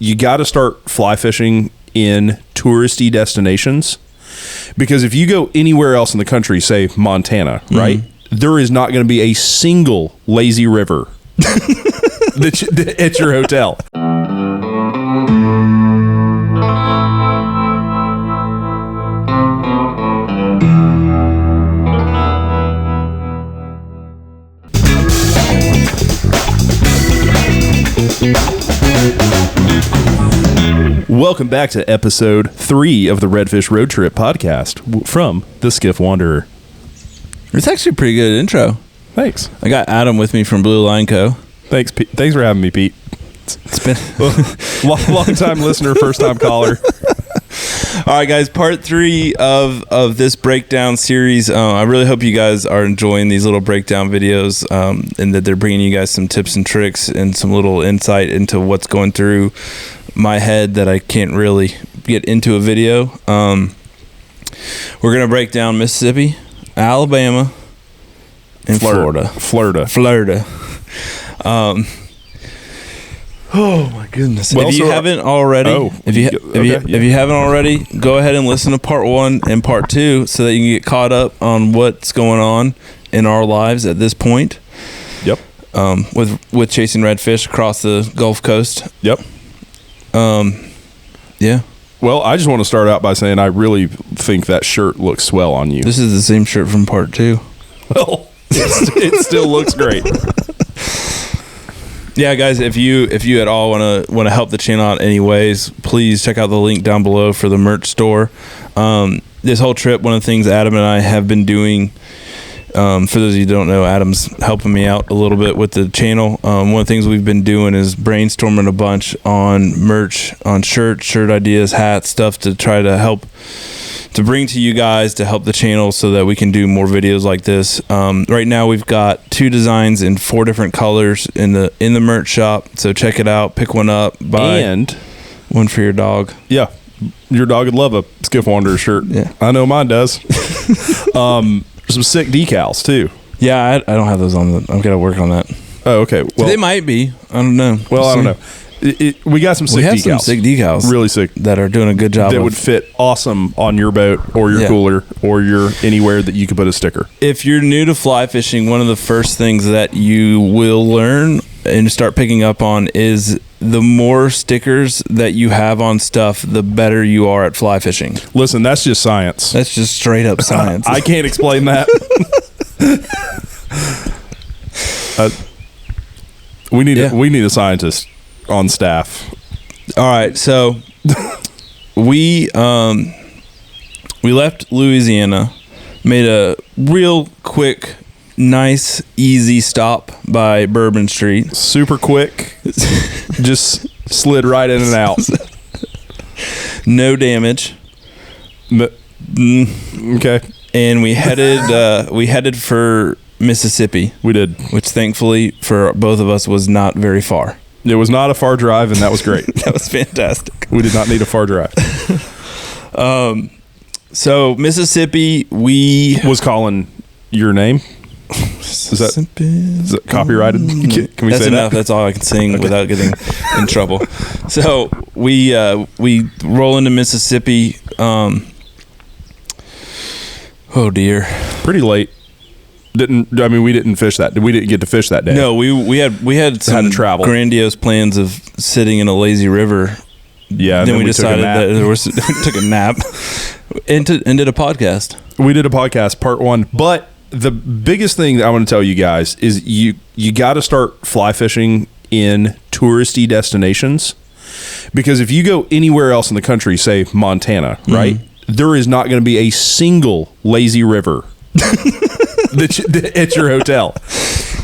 you got to start fly fishing in touristy destinations, because if you go anywhere else in the country, say Montana, right, there is not going to be a single lazy river at your hotel. Welcome back to episode 3 of the Redfish Road Trip Podcast from the Skiff Wanderer. It's actually a pretty good intro. Thanks. I got Adam with me from BlueLineCo. Thanks, Pete. Thanks for having me, Pete. It's been long time listener, first time caller. All right, guys, part 3 of this breakdown series. I really hope you guys are enjoying these little breakdown videos, and that they're bringing you guys some tips and tricks and some little insight into what's going through my head that I can't really get into a video. We're going to break down Mississippi, Alabama, and Florida. Oh my goodness! Well, if you haven't already, if you haven't already, go ahead and listen to part 1 and part 2 so that you can get caught up on what's going on in our lives at this point. Yep. With chasing redfish across the Gulf Coast. Yep. Yeah. Well, I just want to start out by saying I really think that shirt looks swell on you. This is the same shirt from part 2. Well, it still looks great. Yeah, guys, if you at all want to help the channel out anyways, please check out the link down below for the merch store. This whole trip, one of the things Adam and I have been doing, for those of you who don't know, Adam's helping me out a little bit with the channel. One of the things we've been doing is brainstorming a bunch on merch, on shirt ideas, hats, stuff to try to help to bring to you guys to help the channel so that we can do more videos like this. Right now we've got 2 designs in 4 different colors in the merch shop. So check it out, pick one up, buy and one for your dog. Yeah. Your dog would love a Skiff Wanderer shirt. Yeah. I know mine does. Some sick decals too. Yeah, I don't have those on. I've got to work on that. Oh, okay. Well, they might be. I don't know. Well, I don't know. We got some sick decals. Some sick decals. Really sick. That are doing a good job. That would fit awesome on your boat or your cooler or your anywhere that you could put a sticker. If you're new to fly fishing, one of the first things that you will learn and start picking up on is the more stickers that you have on stuff, the better you are at fly fishing. Listen, that's just science. That's just straight up science. I can't explain that. We need a scientist on staff. All right, so we left Louisiana, made a real quick, nice, easy stop by Bourbon Street. Super quick. Just slid right in and out. No damage. Okay. And we headed for Mississippi. We did. Which thankfully for both of us was not very far. It was not a far drive, and that was great. That was fantastic. We did not need a far drive. So Mississippi, we was calling your name. Is that copyrighted? Can we That's say enough. that? That's all I can sing without getting in trouble. So we roll into Mississippi. Oh dear, pretty late. We didn't fish that. We didn't get to fish that day. No, we had some grandiose plans of sitting in a lazy river. Yeah, then we decided that we took a nap and did a podcast. We did a podcast, part 1. But the biggest thing that I want to tell you guys is you got to start fly fishing in touristy destinations, because if you go anywhere else in the country, say Montana, right, there is not going to be a single lazy river at your hotel.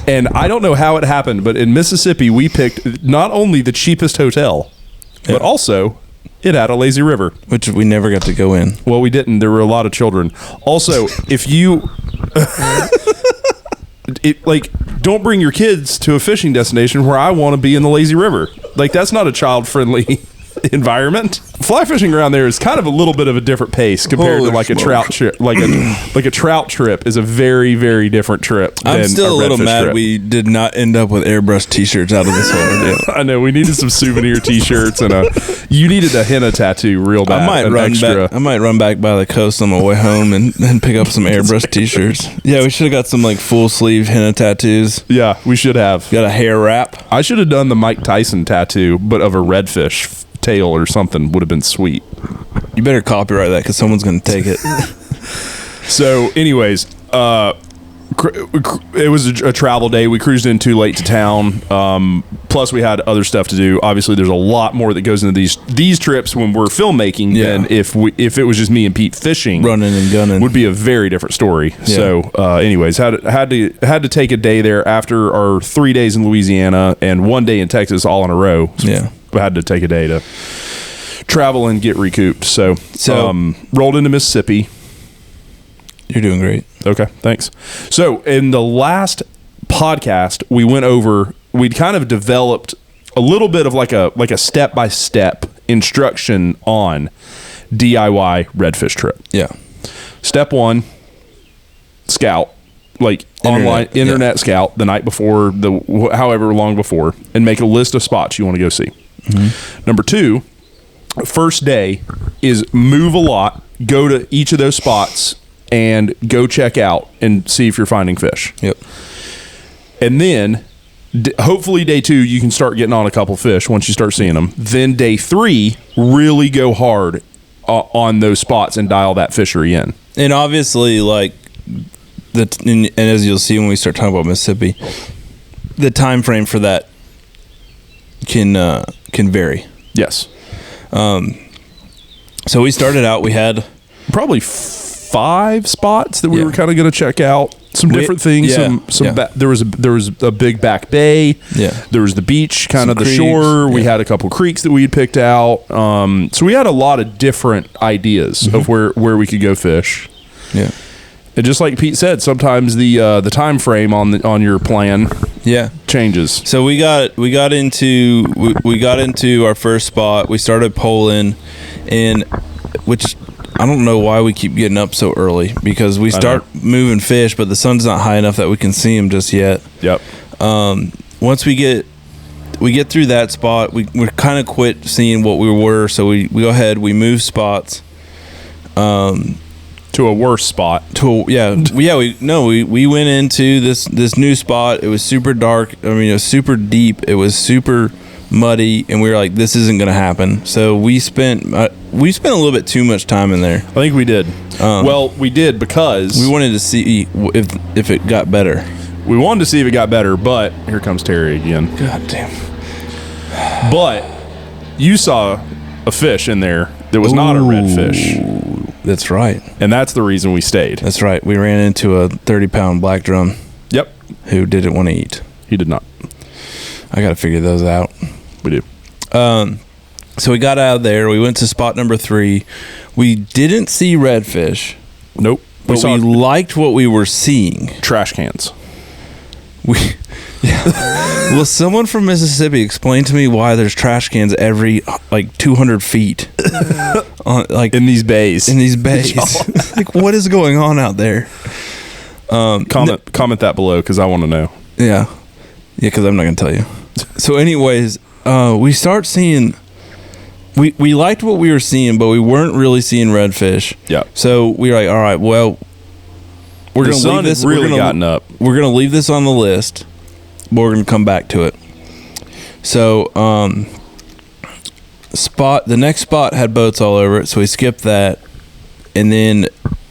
And I don't know how it happened, but in Mississippi we picked not only the cheapest hotel, but also it had a lazy river, which we never got to go in. Well, we didn't. There were a lot of children. Also, if you don't bring your kids to a fishing destination where I want to be in the lazy river. Like, that's not a child friendly environment. Fly fishing around there is kind of a little bit of a different pace compared to like a trout trip. Like a trout trip is a very, very different trip. I'm still a little mad trip. We did not end up with airbrush t-shirts out of this whole ordeal. I know we needed some souvenir t-shirts and you needed a henna tattoo real bad. I might run back by the coast on my way home and pick up some airbrush t-shirts. Yeah, we should have got some like full sleeve henna tattoos. Yeah, we should have. Got a hair wrap. I should have done the Mike Tyson tattoo, but of a redfish tail or something would have been sweet. You better copyright that because someone's going to take it. So, anyways, it was a travel day. We cruised in too late to town. Plus, we had other stuff to do. Obviously, there's a lot more that goes into these trips when we're filmmaking than if it was just me and Pete fishing, running and gunning. Would be a very different story. Yeah. So, anyways, had to take a day there after our 3 days in Louisiana and 1 day in Texas, all in a row. So yeah, we had to take a day to travel and get recouped. So rolled into Mississippi. You're doing great. Okay, thanks. So in the last podcast, we'd kind of developed a little bit of like a step-by-step instruction on DIY redfish trip. Yeah. Step 1, scout, like internet scout the night before, however long before, and make a list of spots you want to go see. Mm-hmm. Number 2, first day is move a lot, go to each of those spots and go check out and see if you're finding fish. Yep. And then hopefully day 2 you can start getting on a couple fish once you start seeing them. Then day 3 really go hard on those spots and dial that fishery in. And obviously, like and as you'll see when we start talking about Mississippi, the time frame for that can vary. Yes. So we started out. We had probably 5 spots that we were kind of going to check out. Some different things. There was a big back bay. Yeah. There was the beach, kind of the creeks, shore. We had a couple creeks that we had picked out. So we had a lot of different ideas of where we could go fish. Yeah. And just like Pete said, sometimes the time frame on your plan changes. So we got into our first spot. We started polling, and which I don't know why we keep getting up so early, because we start moving fish, but the sun's not high enough that we can see them just yet. Yep. Once we get through that spot, we kind of quit seeing what we were, so we go ahead, we move spots. To a worse spot. We went into this new spot. It was super dark. I mean, it was super deep. It was super muddy, and we were like, this isn't going to happen. So we spent a little bit too much time in there. I think we did. We did because we wanted to see if it got better. We wanted to see if it got better, but here comes Terry again. God damn. But you saw a fish in there that was not a redfish. That's right. And that's the reason we stayed. That's right. We ran into a 30-pound black drum. Yep. Who didn't want to eat. He did not. I got to figure those out. We do. So we got out of there. We went to spot number 3. We didn't see redfish. Nope. But we liked what we were seeing. Trash cans. Will someone from Mississippi explain to me why there's trash cans every 200 feet in these bays? Like, what is going on out there? Comment that below, because I want to know. Yeah, because I'm not going to tell you. So anyways, we start seeing, we liked what we were seeing, but we weren't really seeing redfish. Yeah. So we were like, all right, well, we're going to leave this. Really gotten up. We're going to leave this on the list, but we're going to come back to it. So, the next spot had boats all over it, so we skipped that, and then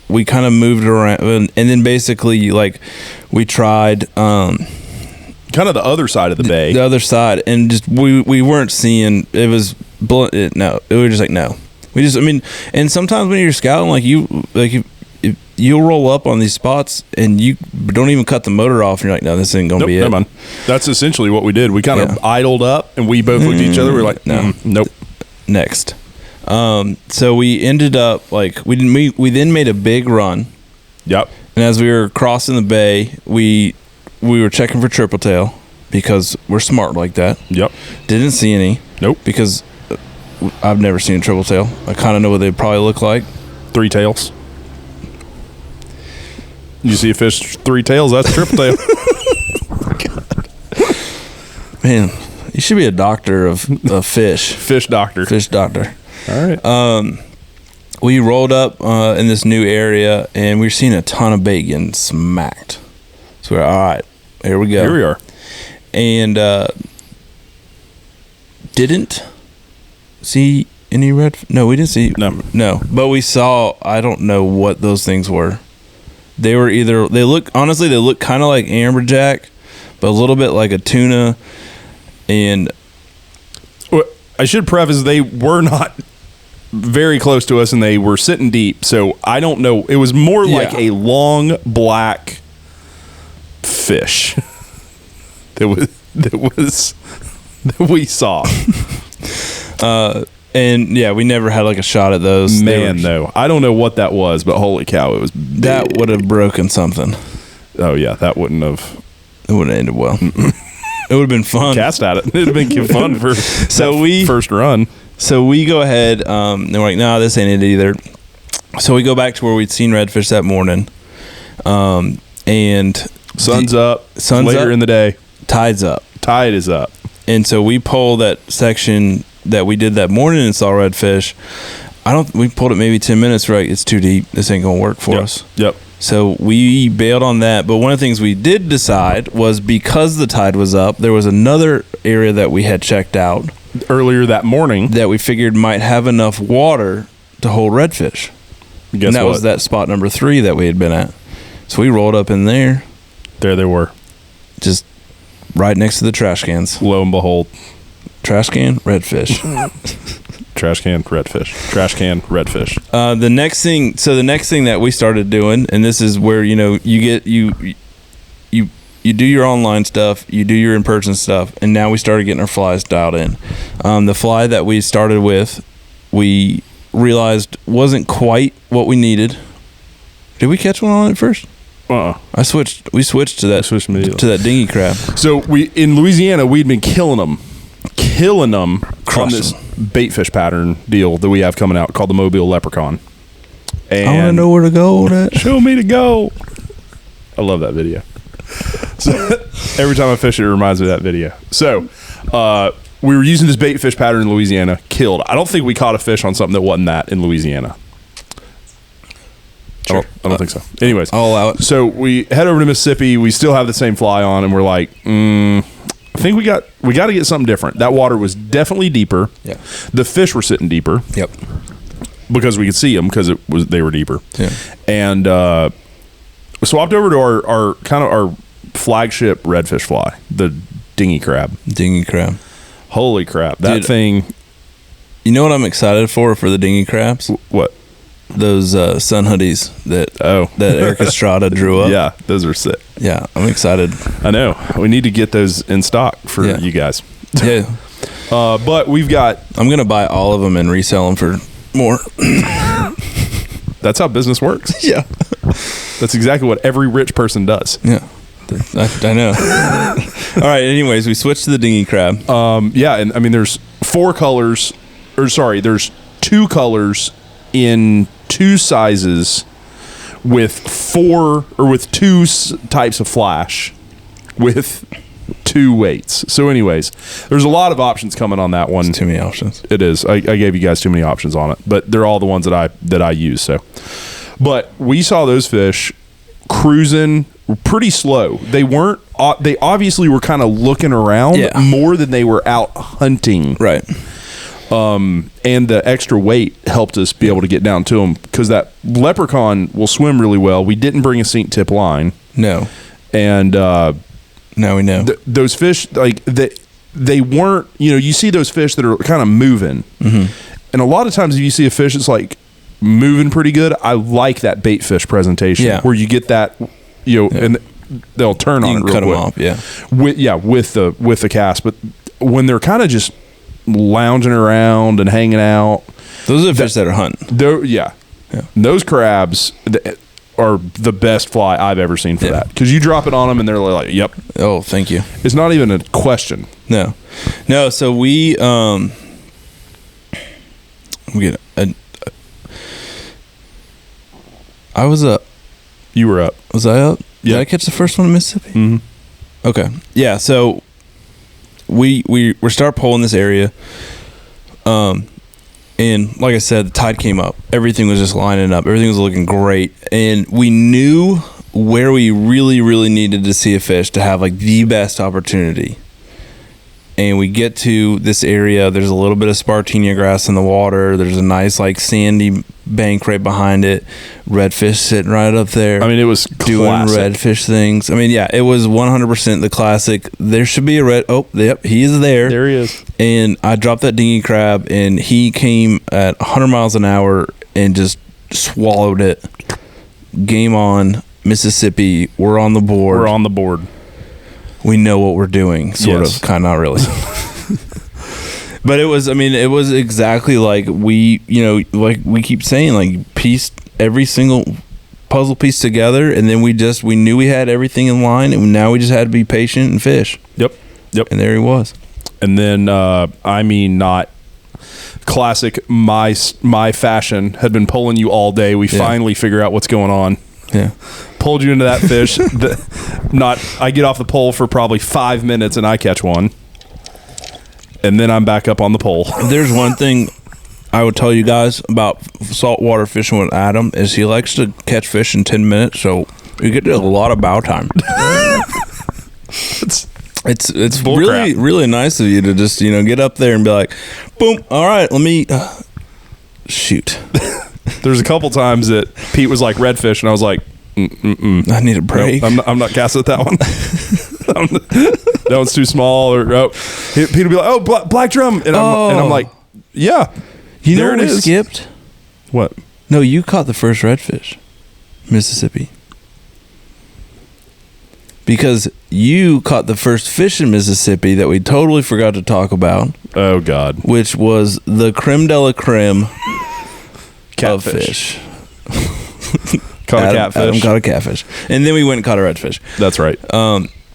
we kind of moved around, and then basically, we tried kind of the other side of the bay, the other side, and just we weren't seeing. It was blunt. No, it was just like no. And sometimes when you're scouting, you'll roll up on these spots and you don't even cut the motor off, and you're like, no, this ain't gonna be it. Never mind. That's essentially what we did. We kind of idled up, and we both looked at each other. We were like, nope. Next. So we ended up we then made a big run. Yep. And as we were crossing the bay, we were checking for triple tail, because we're smart like that. Yep. Didn't see any. Nope. Because I've never seen a triple tail. I kind of know what they probably look like. 3 tails. You see a fish 3 tails, that's a triple tail. Man, you should be a doctor of fish. Fish doctor. Fish doctor. All right. We rolled up in this new area, and we were seeing a ton of bait getting smacked. So we're all right. Here we go. Here we are. And didn't see any red. No, we didn't see. No. But we saw. I don't know what those things were. They were either. They look kind of like amberjack, but a little bit like a tuna. And I should preface, they were not very close to us, and they were sitting deep. So I don't know. It was more like a long black fish that we saw. And yeah, we never had like a shot at those. No, I don't know what that was, but holy cow, it was big. That would have broken something. Oh yeah, that wouldn't have. It wouldn't have ended well. It would have been fun. Cast at it. It'd have been fun for first run. So we go ahead, and we're like, no, this ain't it either. So we go back to where we'd seen redfish that morning, and sun's up later in the day. Tide's up. Tide is up. And so we pull that section that we did that morning and saw redfish. We pulled it maybe 10 minutes, right? It's too deep. This ain't going to work for us. Yep. So we bailed on that. But one of the things we did decide was, because the tide was up, there was another area that we had checked out earlier that morning that we figured might have enough water to hold redfish. And that was that spot number 3 that we had been at. So we rolled up in there. There they were. Just right next to the trash cans. Lo and behold. Trash can, redfish. Trash can, redfish. Trash can, redfish. The next thing that we started doing, and this is where, you do your online stuff, you do your in-person stuff, and now we started getting our flies dialed in. The fly that we started with, we realized wasn't quite what we needed. Did we catch one on it first? We switched to that dinghy crab. So in Louisiana, we'd been killing them on this bait fish pattern deal that we have coming out called the Mobile Leprechaun. And I want to know where to go with that. Show me to go. I love that video. So every time I fish it reminds me of that video. So we were using this bait fish pattern in Louisiana, killed. I don't think we caught a fish on something that wasn't that in Louisiana. Sure. I don't think so. Anyways, I'll allow it. So we head over to Mississippi. We still have the same fly on, and we're like, I think we got to get something different. That water was definitely deeper. Yeah. The fish were sitting deeper. Yep. Because we could see them because they were deeper. Yeah. And we swapped over to our flagship redfish fly, the dinghy crab. Dinghy crab. Holy crap! That thing. You know what I'm excited for the dinghy crabs? What? Those sun hoodies that Eric Estrada drew up. Yeah, those are sick. Yeah, I'm excited. I know. We need to get those in stock for you guys. Yeah. But we've got... I'm going to buy all of them and resell them for more. That's how business works. Yeah. That's exactly what every rich person does. Yeah. I know. All right, anyways, we switched to the dinghy crab. Yeah, and I mean, there's there's 2 colors in 2 sizes with 2 types of flash with 2 weights. So anyways, there's a lot of options coming on that one. It's too many options. It is. I gave you guys too many options on it, but they're all the ones that I use. So, but we saw those fish cruising pretty slow. They obviously were kind of looking around more than they were out hunting. Right. And the extra weight helped us be able to get down to them because that leprechaun will swim really well. We didn't bring a sink tip line. No. And now we know those fish, like they weren't. You see those fish that are kind of moving, and a lot of times if you see a fish that's like moving pretty good, I like that bait fish presentation where you get that, and they'll turn on it real quick. Cut them off, with the cast, but when they're kind of just lounging around and hanging out, those are the fish that are hunting. Those crabs are the best fly I've ever seen for that, because you drop it on them and they're like, yep. Oh, thank you. It's not even a question. No. So we I was up. You were up. Was I up? Yeah. Did I catch the first one in Mississippi? Mm-hmm. Okay. Yeah. So we start pulling this area, and like I said, the tide came up. Everything was just lining up. Everything was looking great, and we knew where we really, really needed to see a fish to have like the best opportunity. And we get to this area. There's a little bit of spartina grass in the water. There's a nice like sandy bank right behind it. Redfish sitting right up there. I mean, it was doing classic. redfish things. I mean, yeah, it was 100% the classic. There should be a red. Oh, yep, he is there. There he is. And I dropped that dinghy crab, and he came at 100 miles an hour and just swallowed it. Game on, Mississippi. We're on the board. We're on the board. We know what we're doing, sort of, kind of, not really. But it was exactly like like we keep saying, like pieced every single puzzle piece together, and then we knew we had everything in line, and now we just had to be patient and fish. Yep. And there he was. And then, not classic my fashion had been pulling you all day. We finally figure out what's going on. Yeah. Pulled you into that fish. I get off the pole for probably 5 minutes and I catch one. And then I'm back up on the pole. There's one thing I would tell you guys about saltwater fishing with Adam is he likes to catch fish in 10 minutes, so you get a lot of bow time. It's really, really nice of you to just, get up there and be like, boom, all right, let me shoot. There's a couple times that Pete was like redfish, and I was like, I need a break. Nope, I'm not casting at that one. That one's too small. Or Pete will be like, oh, black drum, and I'm like, yeah. You know what we skipped? What? No, you caught the first redfish, Mississippi. Because you caught the first fish in Mississippi that we totally forgot to talk about. Oh, God. Which was the creme de la creme catfish. Caught a catfish. Adam caught a catfish. And then we went and caught a redfish. That's right.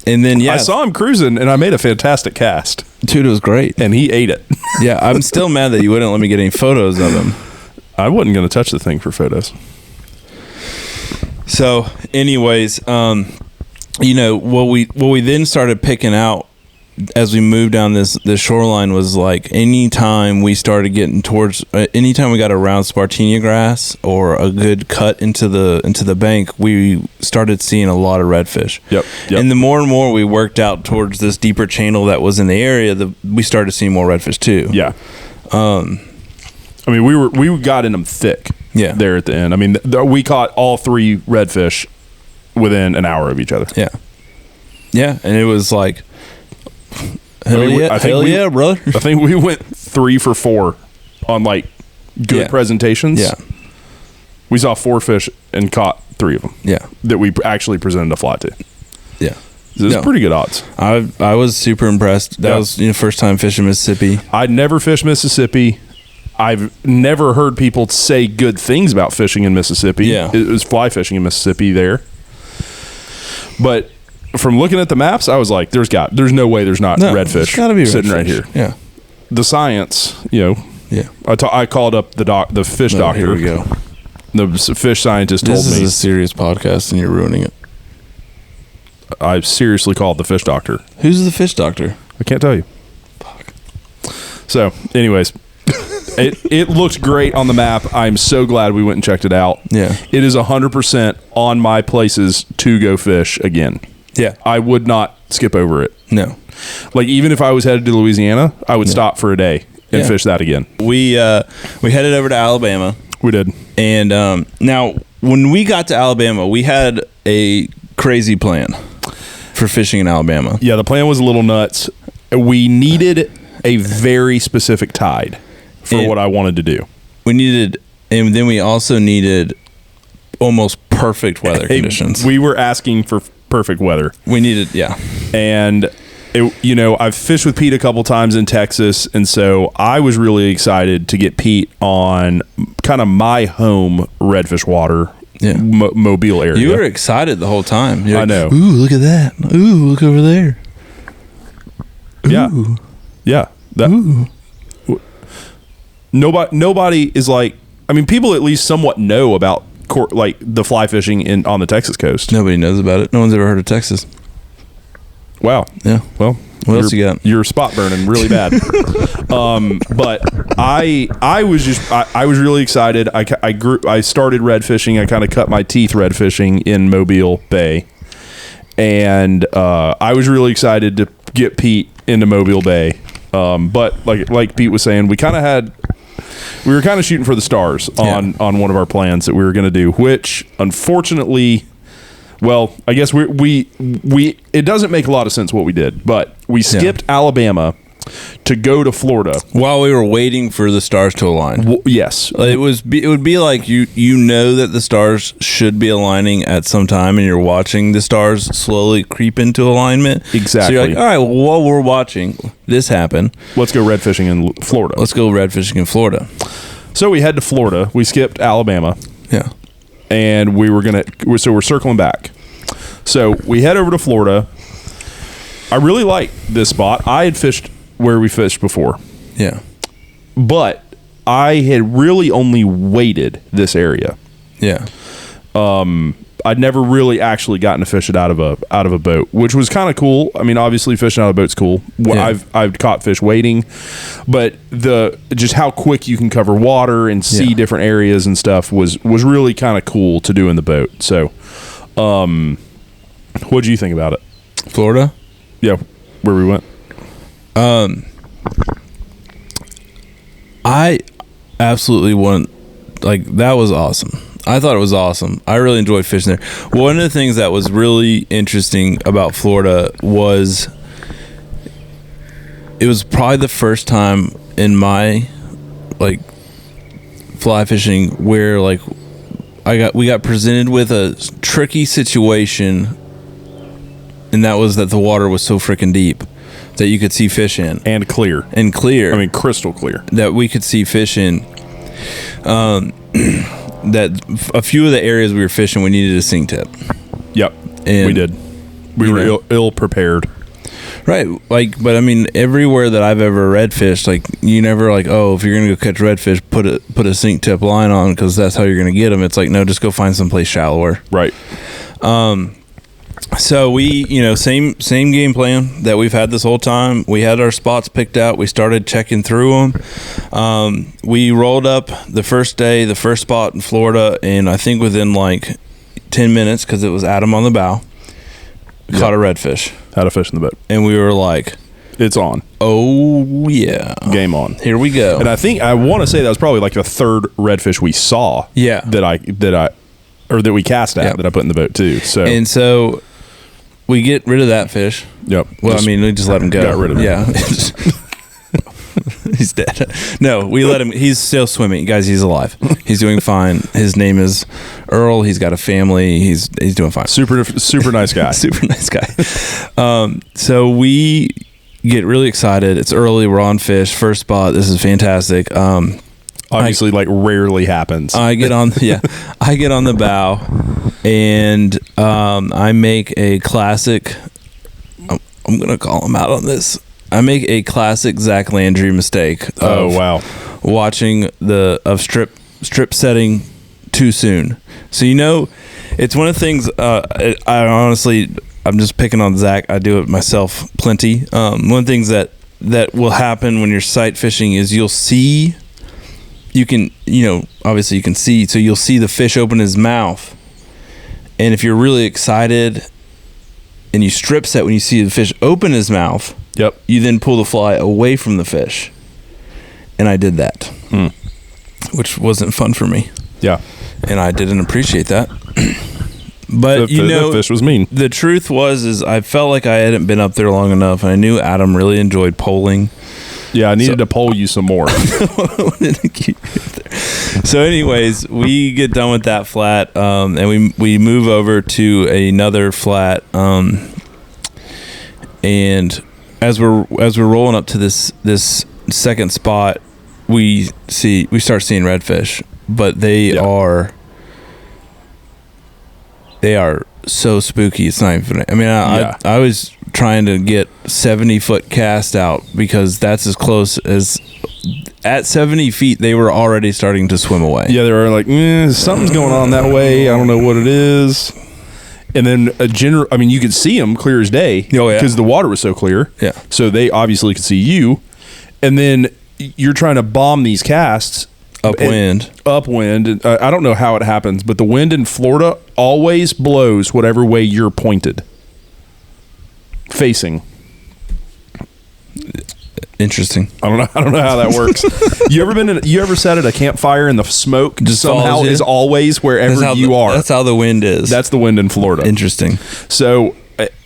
And then, I saw him cruising, and I made a fantastic cast. Dude, it was great. And he ate it. Yeah, I'm still mad that you wouldn't let me get any photos of him. I wasn't going to touch the thing for photos. So, anyways, what we then started picking out as we moved down this shoreline was like anytime we started getting towards anytime we got around spartina grass or a good cut into the bank, we started seeing a lot of redfish. Yep. And the more and more we worked out towards this deeper channel that was in the area, we started seeing more redfish too. Yeah. We got in them thick. Yeah. There at the end. I mean, we caught all 3 redfish within an hour of each other. Yeah. Yeah, and it was like, hell yeah, brother. I think we went 3 for 4 on like good presentations. Yeah. We saw 4 fish and caught 3 of them. Yeah. That we actually presented a fly to. Yeah. It was pretty good odds. I was super impressed. That was first time fishing Mississippi. I'd never fished Mississippi. I've never heard people say good things about fishing in Mississippi. Yeah. It was fly fishing in Mississippi there. But from looking at the maps, I was like, there's no way there's not redfish sitting right here. Yeah. The science, Yeah. I called up the fish doctor. Here we go. The fish scientist told me. This is a serious podcast and you're ruining it. I seriously called the fish doctor. Who's the fish doctor? I can't tell you. Fuck. So, anyways, it looked great on the map. I'm so glad we went and checked it out. Yeah. It is 100% on my places to go fish again. Yeah. I would not skip over it. No. Like, even if I was headed to Louisiana, I would stop for a day and fish that again. We headed over to Alabama. We did. And now, when we got to Alabama, we had a crazy plan for fishing in Alabama. Yeah, the plan was a little nuts. We needed a very specific tide for what I wanted to do. And then we also needed almost perfect weather conditions. We were asking for perfect weather. We needed, yeah. And, I've fished with Pete a couple times in Texas, and so I was really excited to get Pete on kind of my home redfish water, Mobile area. You were excited the whole time. I know. Ooh, look at that. Ooh, look over there. Yeah. Ooh. Yeah. Ooh. nobody is like, I mean, people at least somewhat know about like the fly fishing on the Texas coast. Nobody knows about it. No one's ever heard of Texas. Wow. Yeah. Well, what else you got? You're spot burning really bad. But I was really excited. I started red fishing. I kind of cut my teeth red fishing in Mobile Bay, and I was really excited to get Pete into Mobile Bay. But like Pete was saying, we were kind of shooting for the stars on one of our plans that we were going to do, which unfortunately, well, I guess we it doesn't make a lot of sense what we did, but we skipped Alabama to go to Florida while we were waiting for the stars to align. Yes, it would be like you know that the stars should be aligning at some time, and you're watching the stars slowly creep into alignment. Exactly. So you're like, all right, well, while we're watching this happen, let's go red fishing in Florida. So we head to Florida. We skipped Alabama. Yeah. And we're circling back. So we head over to Florida. I really like this spot. I had fished where we fished before. Yeah. But I had really only waded this area. Yeah. I'd never really actually gotten to fish it out of a boat, which was kind of cool. I mean, obviously fishing out of a boat's cool. Yeah. I've caught fish wading, but just how quick you can cover water and see different areas and stuff was really kind of cool to do in the boat. So, what'd you think about it? Florida? Yeah, where we went. I absolutely that was awesome. I thought it was awesome. I really enjoyed fishing there. One of the things that was really interesting about Florida was it was probably the first time in my fly fishing where we got presented with a tricky situation, and that was that the water was so freaking deep that you could see fish in. And clear. I mean, crystal clear. That we could see fish in. That a few of the areas we were fishing, we needed a sink tip. Yep, and we did. We were ill prepared. Right, but I mean, everywhere that I've ever redfished, you never if you're gonna go catch redfish, put a sink tip line on because that's how you're gonna get them. It's no, just go find someplace shallower. Right. So we, same game plan that we've had this whole time. We had our spots picked out. We started checking through them. We rolled up the first day, the first spot in Florida, and I think within 10 minutes, because it was Adam on the bow, caught a redfish. Had a fish in the boat. And we were like, it's on. Oh, yeah. Game on. Here we go. And I want to say that was probably the third redfish we saw. Yeah. That we cast at that I put in the boat too. So we get rid of that fish. Yep. Well, we just let him go. Got rid of him. Yeah. He's dead. No, we let him. He's still swimming, guys. He's alive. He's doing fine. His name is Earl. He's got a family. He's doing fine. Super nice guy. Super nice guy. So we get really excited. It's early. We're on fish. First spot. This is fantastic. Obviously, rarely happens. I get on the bow, and I make a classic. I'm gonna call him out on this. I make a classic Zach Landry mistake. Watching strip setting too soon. So it's one of the things. I honestly, I'm just picking on Zach. I do it myself plenty. One of the things that will happen when you're sight fishing is you'll see. You can, obviously you can see, so you'll see the fish open his mouth. And if you're really excited and you strip set when you see the fish open his mouth, you then pull the fly away from the fish. And I did that, which wasn't fun for me. Yeah. And I didn't appreciate that. But the fish was mean. The truth was I felt like I hadn't been up there long enough, and I knew Adam really enjoyed poling. Yeah, I needed to pole you some more. So anyways, we get done with that flat, and we move over to another flat, and as we're rolling up to this second spot, we start seeing redfish, but they are so spooky. It's not even. I mean, I was trying to get 70-foot cast out because that's as close as. At 70 feet, they were already starting to swim away. Yeah, they were like, something's going on that way. I don't know what it is. And then you could see them clear as day. Oh, yeah. Because the water was so clear. Yeah. So they obviously could see you. And then you're trying to bomb these casts. Upwind. I don't know how it happens, but the wind in Florida always blows whatever way you're pointed. Facing. Interesting. I don't know how that works. You ever sat at a campfire and the smoke just somehow is always wherever you are? That's how the wind is. That's the wind in Florida. Interesting. So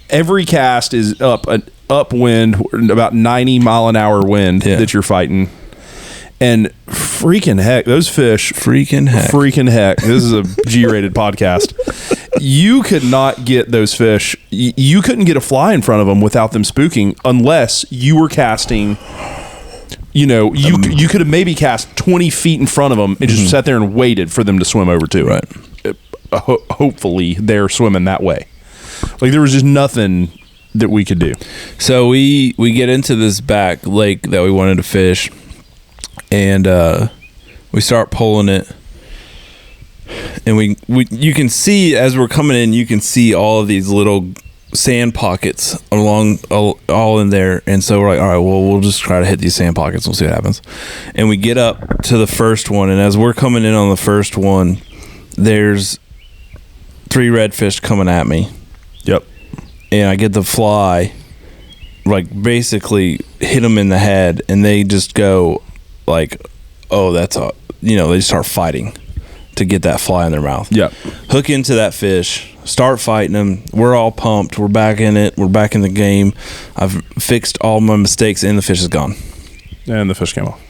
every cast is upwind, about 90 mile an hour wind that you're fighting. And freaking heck, those fish. Freaking heck. This is a G-rated podcast. You could not get those fish. You couldn't get a fly in front of them without them spooking unless you were casting. You could have maybe cast 20 feet in front of them and just sat there and waited for them to swim over to it. Right. Hopefully they're swimming that way. Like there was just nothing that we could do. So we get into this back lake that we wanted to fish. And we start pulling it, and we you can see as we're coming in, you can see all of these little sand pockets along all in there. And so we're like, all right, well, we'll just try to hit these sand pockets. We'll see what happens. And we get up to the first one, and as we're coming in on the first one, there's 3 redfish coming at me. Yep. And I get the fly, like basically hit them in the head, and they just go. Like, oh, that's they just start fighting to get that fly in their mouth. Yeah. Hook into that fish, start fighting them. We're all pumped. We're back in it. We're back in the game. I've fixed all my mistakes, and the fish is gone. And the fish came off.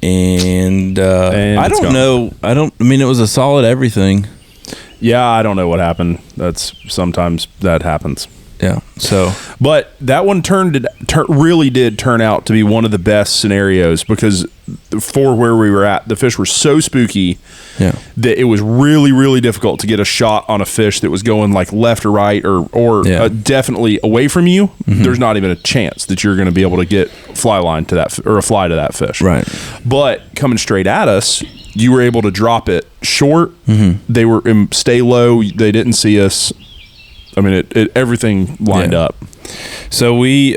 And I don't know. I mean, it was a solid everything. Yeah, I don't know what happened. Sometimes that happens. Yeah. So, but that one really did turn out to be one of the best scenarios because for where we were at, the fish were so spooky that it was really, really difficult to get a shot on a fish that was going like left or right or definitely away from you. Mm-hmm. There's not even a chance that you're going to be able to get fly line to that or a fly to that fish. Right. But coming straight at us, you were able to drop it short. Mm-hmm. They were stay low. They didn't see us. I mean, everything lined up. So we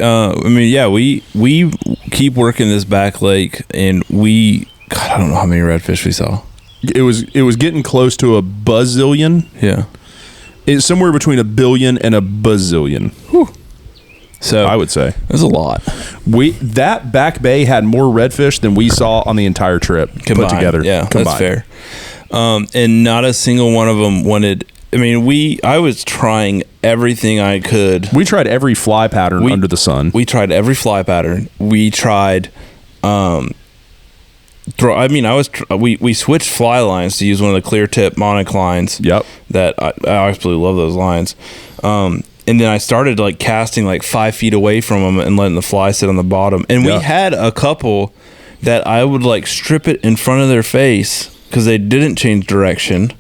keep working this back lake, and I don't know how many redfish we saw. It was getting close to a bazillion. Yeah, it's somewhere between a billion and a bazillion. Whew. So I would say that's a lot. That back bay had more redfish than we saw on the entire trip combined, put together. Yeah, combined. That's fair. And not a single one of them wanted. I mean, I was trying everything I could. We tried every fly pattern under the sun. We tried every fly pattern. We tried. We switched fly lines to use one of the clear tip monoclines lines. Yep. That I absolutely love those lines. And then I started like casting like 5 feet away from them and letting the fly sit on the bottom. And we had a couple that I would like strip it in front of their face because they didn't change direction.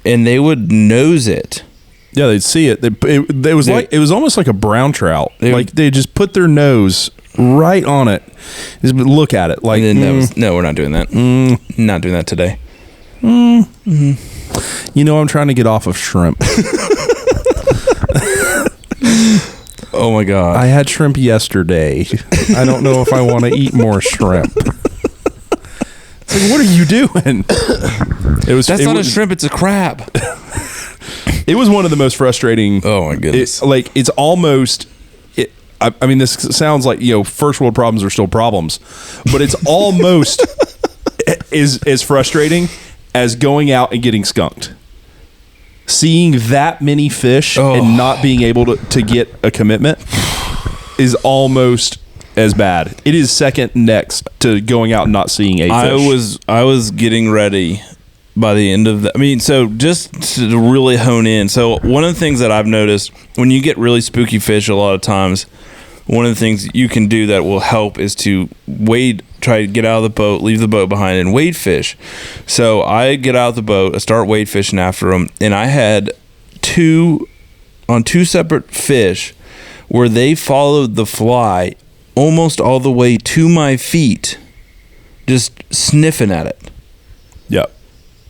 And they would nose it. Yeah, they'd see it. It was almost like a brown trout. They just put their nose right on it. Just look at it. Like, no, we're not doing that. Not doing that today. I'm trying to get off of shrimp. Oh my God! I had shrimp yesterday. I don't know if I want to eat more shrimp. It's like, what are you doing? That's not a shrimp, it's a crab. It was one of the most frustrating. Oh my goodness. It's almost, I mean, this sounds like, first world problems are still problems, but it's almost as frustrating as going out and getting skunked. Seeing that many fish and not being able to get a commitment is almost as bad. It is second next to going out and not seeing a fish. I was getting ready by the end of that. I mean, so just to really hone in. So one of the things that I've noticed when you get really spooky fish, a lot of times, one of the things you can do that will help is to try to get out of the boat, leave the boat behind, and wade fish. So I get out of the boat, I start wade fishing after them, and I had two separate fish where they followed the fly almost all the way to my feet, just sniffing at it. Yep.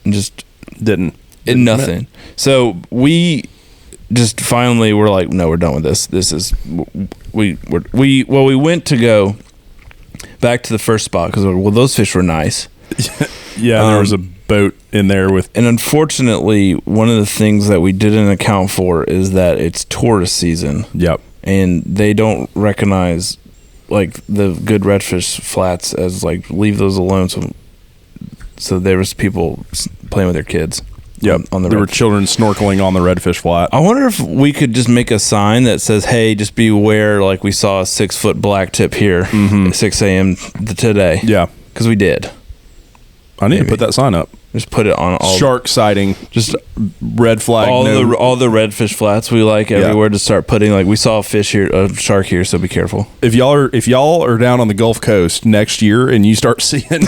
And just Didn't nothing. So we just finally were like, no, we're done with this. This is we went to go back to the first spot because those fish were nice. Yeah, there was a boat in there with, and unfortunately, one of the things that we didn't account for is that it's tourist season. Yep. And they don't recognize like the good redfish flats as like leave those alone. So there was people playing with their kids. Yep. There were children snorkeling on the redfish flat. I wonder if we could just make a sign that says, "Hey, just be aware." Like we saw a 6-foot black tip here at 6 a.m. today. Yeah, because we did. I need to put that sign up. Just put it on all shark sighting. Just red flag. All the redfish flats we like everywhere to start putting. Like we saw a shark here, so be careful. If y'all are down on the Gulf Coast next year and you start seeing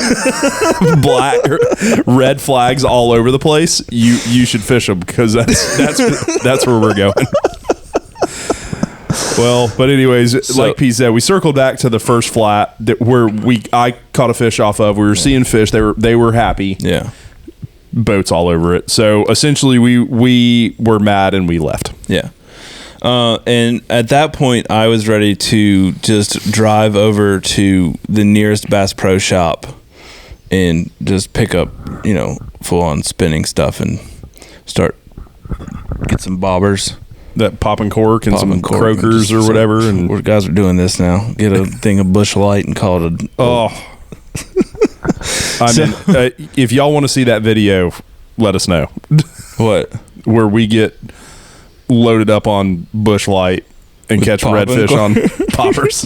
red flags all over the place, you should fish them because that's where we're going. Well, but anyways, like Pete said, we circled back to the first flat where I caught a fish off of. We were seeing fish. They were happy. Yeah. Boats all over it. So essentially we were mad and we left. Yeah. And at that point I was ready to just drive over to the nearest Bass Pro shop and just pick up, full on spinning stuff and get some bobbers. That pop and cork and some croakers or whatever. And guys are doing this now. Get a thing of Bush Light and call it if y'all want to see that video, let us know. What? Where we get loaded up on Bush Light and catch redfish on poppers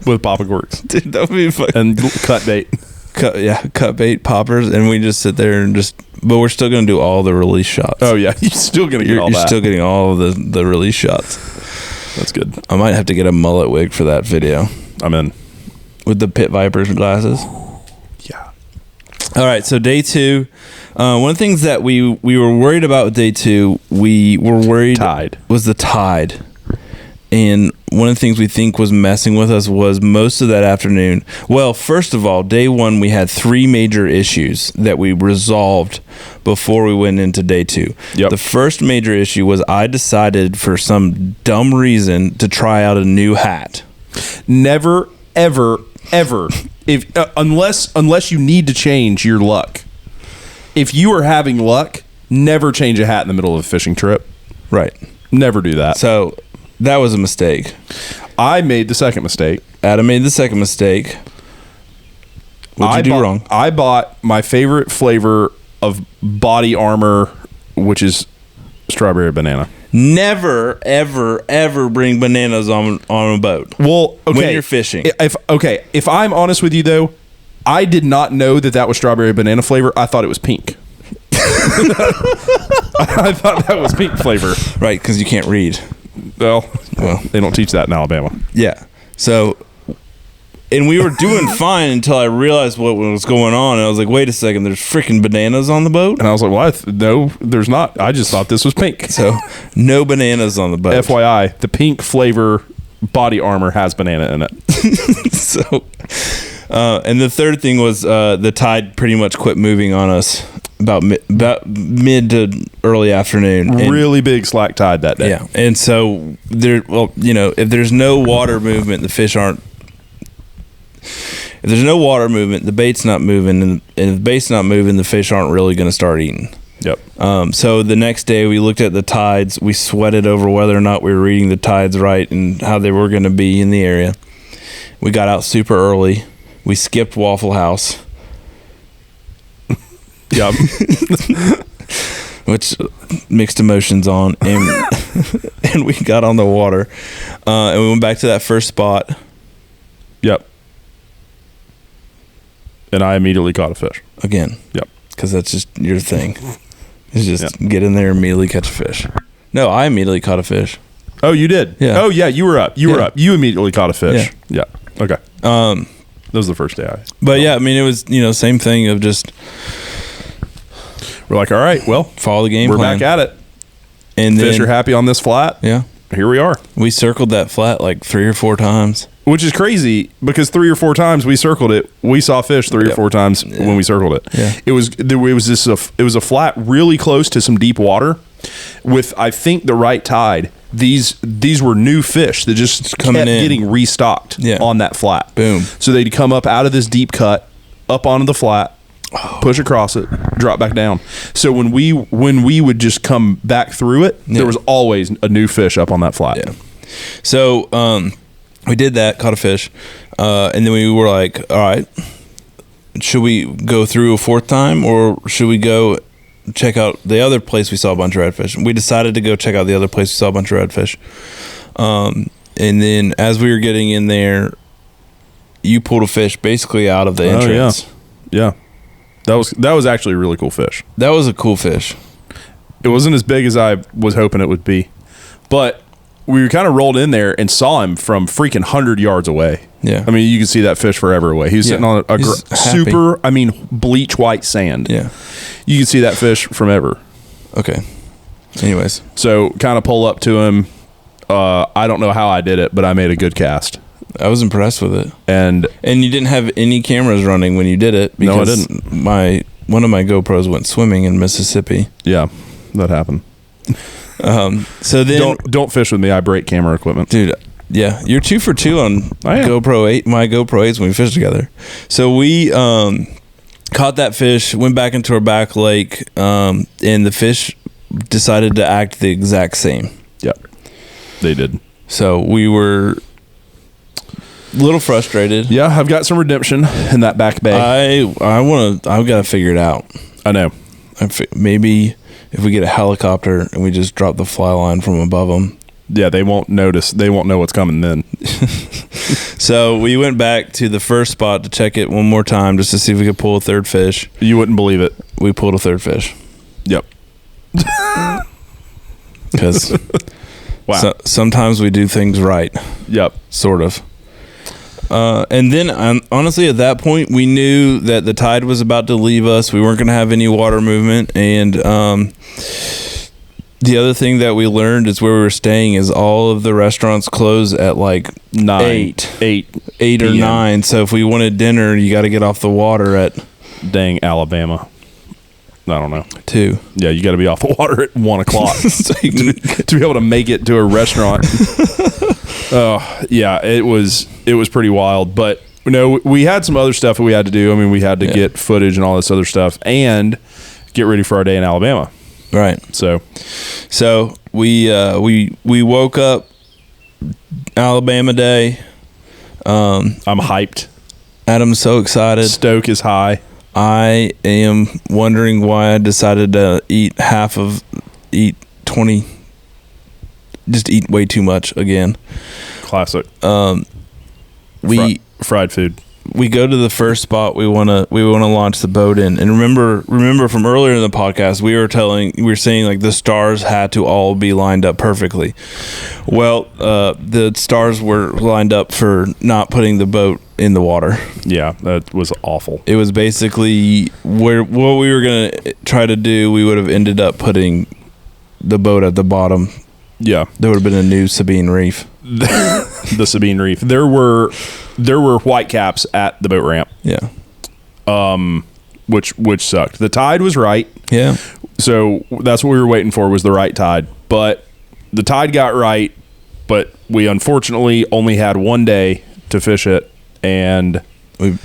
with pop and corks. Dude, that would be fun. And cut bait. Cut bait poppers, and we just sit there and but we're still going to do all the release shots. Oh yeah, you're still going to get all that. You're still getting all of the release shots. That's good. I might have to get a mullet wig for that video. I'm in. With the Pit Vipers glasses. Yeah. All right, so day 2. One of the things that we were worried about with day 2, we were worried was the tide. And one of the things we think was messing with us was most of that afternoon. Well, first of all, day 1, we had 3 major issues that we resolved before we went into day 2. Yep. The first major issue was I decided for some dumb reason to try out a new hat. Never, ever, ever, unless you need to change your luck. If you are having luck, never change a hat in the middle of a fishing trip. Right. Never do that. So that was a mistake. I made the second mistake. Adam made the second mistake. What'd you do wrong? I bought my favorite flavor of body armor, which is strawberry banana. Never, ever, ever bring bananas on a boat. Well, okay. When you're fishing. If I'm honest with you, though, I did not know that was strawberry banana flavor. I thought it was pink. I thought that was pink flavor. Right, because you can't read. Well, they don't teach that in Alabama. Yeah. So, and we were doing fine until I realized what was going on. And I was like, wait a second, there's freaking bananas on the boat? And I was like, well, no, there's not. I just thought this was pink. So, no bananas on the boat. FYI, the pink flavor body armor has banana in it. So, and the third thing was the tide pretty much quit moving on us about mid to early afternoon. Really big slack tide that day. Yeah. And so if there's no water movement, the fish aren't. If there's no water movement, the bait's not moving, and if the bait's not moving, the fish aren't really going to start eating. Yep. So the next day we looked at the tides. We sweated over whether or not we were reading the tides right and how they were going to be in the area. We got out super early. We skipped Waffle House. Yep. Which mixed emotions on, and we got on the water, and we went back to that first spot. Yep. And I immediately caught a fish again. Yep. Because that's just your thing. Is just get in there and immediately catch a fish. No, I immediately caught a fish. Oh, you did? Yeah. Oh, yeah. You were up. You were up. You immediately caught a fish. Yeah. Okay. That was the first day. But yeah, I mean, it was same thing of just. We're like, all right, well, follow the game plan. We're back at it. And fish then, are happy on this flat. Yeah. Here we are. We circled that flat like 3 or 4 times. Which is crazy because 3 or 4 times we circled it, we saw fish 3 or 4 times when we circled it. Yeah. It was a flat really close to some deep water with, I think, the right tide. These were new fish that just kept getting restocked on that flat. Boom. So they'd come up out of this deep cut, up onto the flat, push across it, drop back down. So when we would just come back through it, there was always a new fish up on that flat. Yeah. So we did that, caught a fish, and then we were like, all right, should we go through a 4th time, or should we go check out the other place we saw a bunch of redfish? We decided to go check out the other place we saw a bunch of redfish. And then as we were getting in there, you pulled a fish basically out of the entrance. Yeah. That was actually a really cool fish. That was a cool fish. It wasn't as big as I was hoping it would be, but we kind of rolled in there and saw him from freaking 100 yards away. Yeah. I mean, you could see that fish forever away. He was sitting on a super, bleach white sand. Yeah. You could see that fish from ever. Okay. Anyways. So kind of pull up to him. I don't know how I did it, but I made a good cast. I was impressed with it. And you didn't have any cameras running when you did it. No, I didn't. One of my GoPros went swimming in Mississippi. Yeah, that happened. So then don't fish with me. I break camera equipment, dude. Yeah, you're 2 for 2 on GoPro 8. My GoPro 8s when we fished together. So we caught that fish, went back into our back lake, and the fish decided to act the exact same. Yep, they did. So we were a little frustrated. Yeah, I've got some redemption in that back bay. I've got to figure it out. I know. Maybe if we get a helicopter and we just drop the fly line from above them. Yeah, they won't notice. They won't know what's coming then. So we went back to the first spot to check it one more time just to see if we could pull a 3rd fish. You wouldn't believe it. We pulled a 3rd fish. Yep. Because wow. Sometimes we do things right. Yep. Sort of. And then, honestly, at that point, we knew that the tide was about to leave us. We weren't going to have any water movement. And the other thing that we learned is where we were staying is all of the restaurants close at like 8 or 9. So if we wanted dinner, you got to get off the water at dang Alabama. I don't know. 2. Yeah, you got to be off the water at 1 o'clock so to be able to make it to a restaurant. Oh, yeah, it was pretty wild. But we had some other stuff that we had to do. I mean, we had to get footage and all this other stuff and get ready for our day in Alabama. Right. So we woke up Alabama day. I'm hyped. Adam's so excited. Stoke is high. I am wondering why I decided to eat 20. Just eat way too much again. Classic. Fried food. We go to the first spot we want to launch the boat in, and remember from earlier in the podcast we were saying like the stars had to all be lined up perfectly. Well, the stars were lined up for not putting the boat in the water. Yeah, that was awful. It was basically what we were gonna try to do. We would have ended up putting the boat at the bottom. Yeah, there would have been a new Sabine Reef. The Sabine Reef. There were white caps at the boat ramp. Yeah. Which sucked. The tide was right. Yeah. So that's what we were waiting for, was the right tide. But the tide got right, but we unfortunately only had 1 day to fish it, and it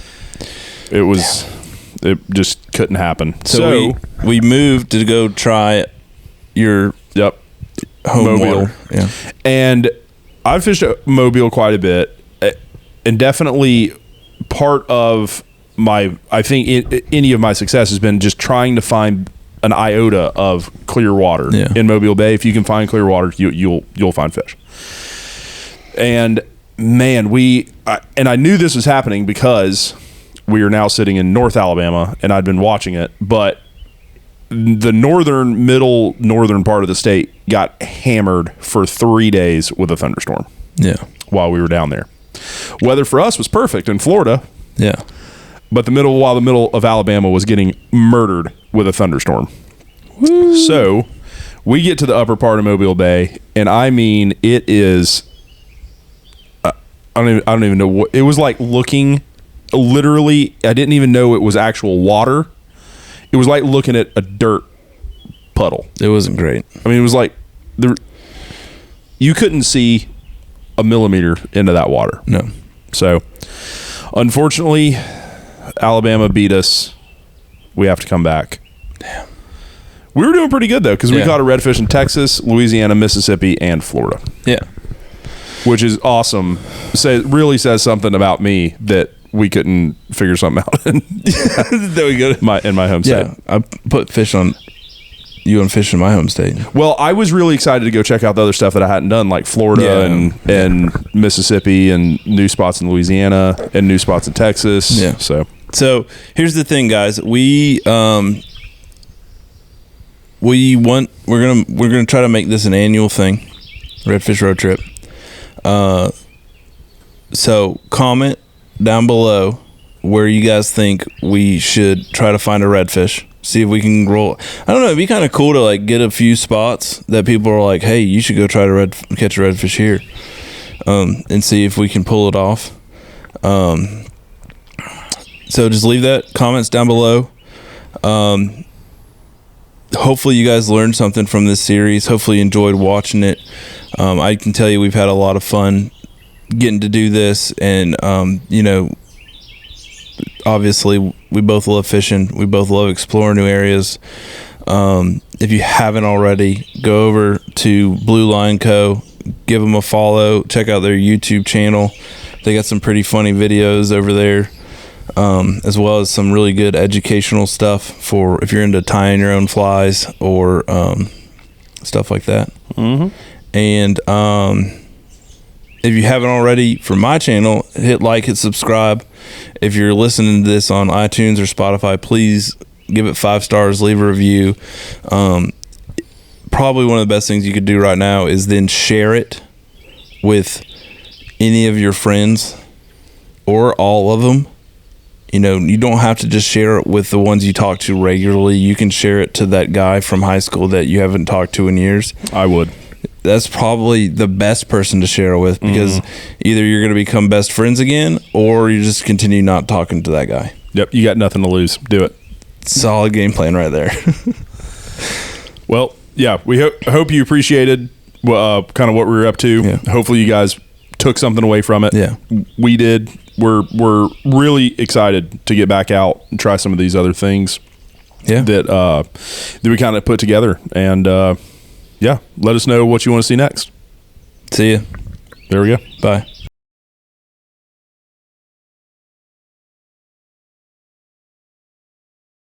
just couldn't happen. So we moved to go try your home Mobile. water. Yeah. And I've fished at Mobile quite a bit, and definitely part of I think any of my success has been just trying to find an iota of clear water in Mobile Bay. If you can find clear water, you'll find fish. And man, I knew this was happening because we are now sitting in North Alabama, and I'd been watching it, but the northern part of the state got hammered for 3 days with a thunderstorm. Yeah. While we were down there. Weather for us was perfect in Florida. Yeah. But the middle of Alabama was getting murdered with a thunderstorm. Woo. So We get to the upper part of Mobile Bay, and I mean, it is. I don't even know what it was like looking. Literally, I didn't even know it was actual water. It was like looking at a dirt puddle. It wasn't great. I mean, it was like you couldn't see a millimeter into that water. No. So, unfortunately, Alabama beat us. We have to come back. Damn. We were doing pretty good, though, because we caught a redfish in Texas, Louisiana, Mississippi, and Florida. Yeah. Which is awesome. Really says something about me that we couldn't figure something out. There we go. In my home state. Yeah. I put fish on you and fish in my home state. Well, I was really excited to go check out the other stuff that I hadn't done, like Florida and Mississippi and new spots in Louisiana and new spots in Texas. Yeah. So here's the thing, guys. We're gonna try to make this an annual thing, Redfish Road Trip. So comment down below where you guys think we should try to find a redfish. See if we can roll. I don't know. It'd be kind of cool to like get a few spots that people are like, "Hey, you should go try to catch a redfish here," and see if we can pull it off. So just leave that comments down below. Hopefully you guys learned something from this series. Hopefully you enjoyed watching it. I can tell you we've had a lot of fun getting to do this, and obviously we both love fishing. We both love exploring new areas. If you haven't already, go over to BlueLineCo, give them a follow, check out their YouTube channel. They got some pretty funny videos over there, as well as some really good educational stuff for if you're into tying your own flies or stuff like that. Mm-hmm. And if you haven't already, for my channel, hit like, hit subscribe. If you're listening to this on iTunes or Spotify, please give it 5 stars, leave a review. Probably one of the best things you could do right now is then share it with any of your friends or all of them. You don't have to just share it with the ones you talk to regularly. You can share it to that guy from high school that you haven't talked to in years. I would. That's probably the best person to share it with, because either you're going to become best friends again or you just continue not talking to that guy. Yep, you got nothing to lose. Do it. Solid game plan right there. Well, yeah, we hope you appreciated kind of what we were up to. Yeah. Hopefully you guys took something away from it. Yeah. We did. We're really excited to get back out and try some of these other things that we kind of put together. And let us know what you want to see next. See ya. There we go. Bye.